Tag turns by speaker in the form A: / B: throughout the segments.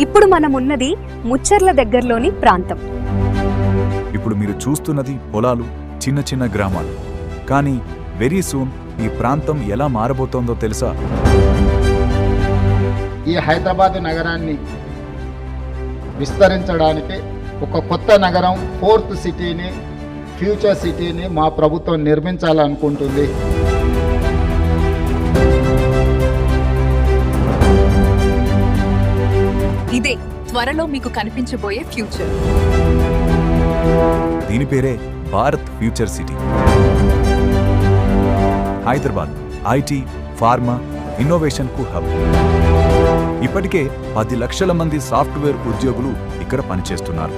A: ఇప్పుడు మనం ఉన్నది ముచ్చర్ల దగ్గరలోని ప్రాంతం.
B: ఇప్పుడు మీరు చూస్తున్నది పొలాలు, చిన్న చిన్న గ్రామాలు. కానీ వెరీ సూన్ ఈ ప్రాంతం ఎలా మారబోతోందో తెలుసా?
C: ఈ హైదరాబాద్ నగరాన్ని విస్తరించడానికి ఒక కొత్త నగరం, ఫోర్త్ సిటీని, ఫ్యూచర్ సిటీని మా ప్రభుత్వం నిర్మించాలనుకుంటుంది.
A: ఇదే త్వరలో మీకు కనిపించబోయే ఫ్యూచర్.
B: దీని పేరే Bharat future city. Hyderabad IT, pharma, innovation కు హబ్. ఇప్పటికే 10 లక్షల మంది సాఫ్ట్వేర్ ఉద్యోగులు ఇక్కడ పనిచేస్తున్నారు.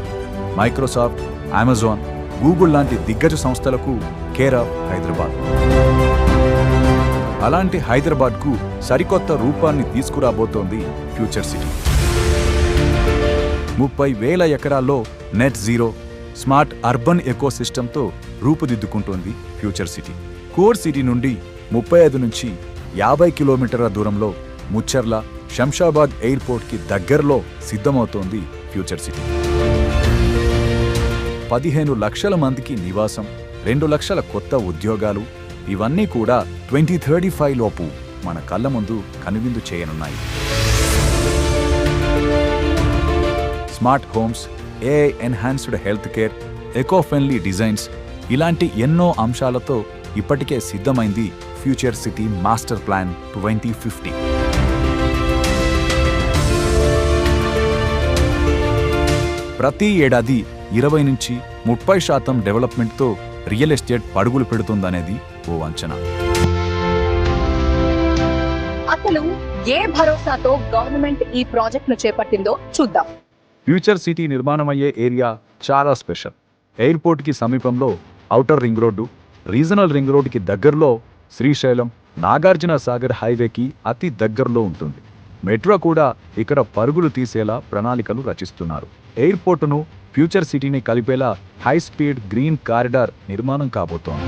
B: మైక్రోసాఫ్ట్, అమెజాన్, గూగుల్ లాంటి దిగ్గజ సంస్థలకు కేర్ ఆఫ్ హైదరాబాద్. అలాంటి హైదరాబాద్కు సరికొత్త రూపాన్ని తీసుకురాబోతోంది ఫ్యూచర్ సిటీ. 30,000 ఎకరాల్లో నెట్ జీరో స్మార్ట్ అర్బన్ ఎకోసిస్టంతో రూపుదిద్దుకుంటోంది ఫ్యూచర్ సిటీ. కోర్ సిటీ నుండి 35 నుంచి 50 కిలోమీటర్ల దూరంలో ముచ్చర్ల, శంషాబాద్ ఎయిర్పోర్ట్కి దగ్గరలో సిద్ధమవుతోంది ఫ్యూచర్ సిటీ. 15 లక్షల మందికి నివాసం, 2 లక్షల కొత్త ఉద్యోగాలు, ఇవన్నీ కూడా 2035 లోపు మన కళ్ళ ముందు కనువిందు చేయనున్నాయి. Smart homes, AI enhanced health care, eco friendly designs, ఇలాంటి ఎన్నో అంశాలతో ఇప్పటికే సిద్ధమైంది ఫ్యూచర్ సిటీ మాస్టర్ ప్లాన్ 2050. ప్రతి ఏడాది 20 నుంచి 30% డెవలప్మెంట్తో రియల్ ఎస్టేట్ పరుగులు పెడుతుందనేది ఓ అంచనా.
A: అసలు ఏ భరోసాతో గవర్నమెంట్ ఈ ప్రాజెక్ట్ ను చేపట్టిందో చూద్దాం.
B: ఫ్యూచర్ సిటీ నిర్మాణమయ్యే ఏరియా చాలా స్పెషల్. ఎయిర్పోర్ట్కి సమీపంలో outer ring road, regional ring రోడ్డుకి దగ్గరలో శ్రీశైలం, నాగార్జున సాగర్ హైవేకి అతి దగ్గరలో ఉంటుంది. మెట్రో కూడా ఇక్కడ పరుగులు తీసేలా ప్రణాళికలు రచిస్తున్నారు. ఎయిర్పోర్టును, ఫ్యూచర్ సిటీని కలిపేలా హై స్పీడ్ గ్రీన్ కారిడార్ నిర్మాణం కాబోతోంది.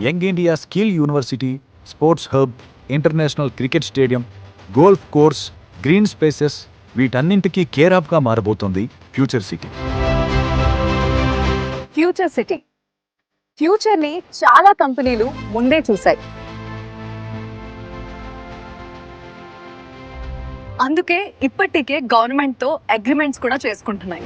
B: Young India skill university, sports hub, international cricket stadium, golf course, green spaces, వీటన్నింటికీ కేర్ ఆఫ్ గా మారబోతోంది future city.
A: Future city future ని చాలా కంపెనీలు ముందే చూశాయి. అందుకే ఇప్పటికే గవర్నమెంట్ తో అగ్రిమెంట్స్ కూడా చేసుకుంటున్నాయి.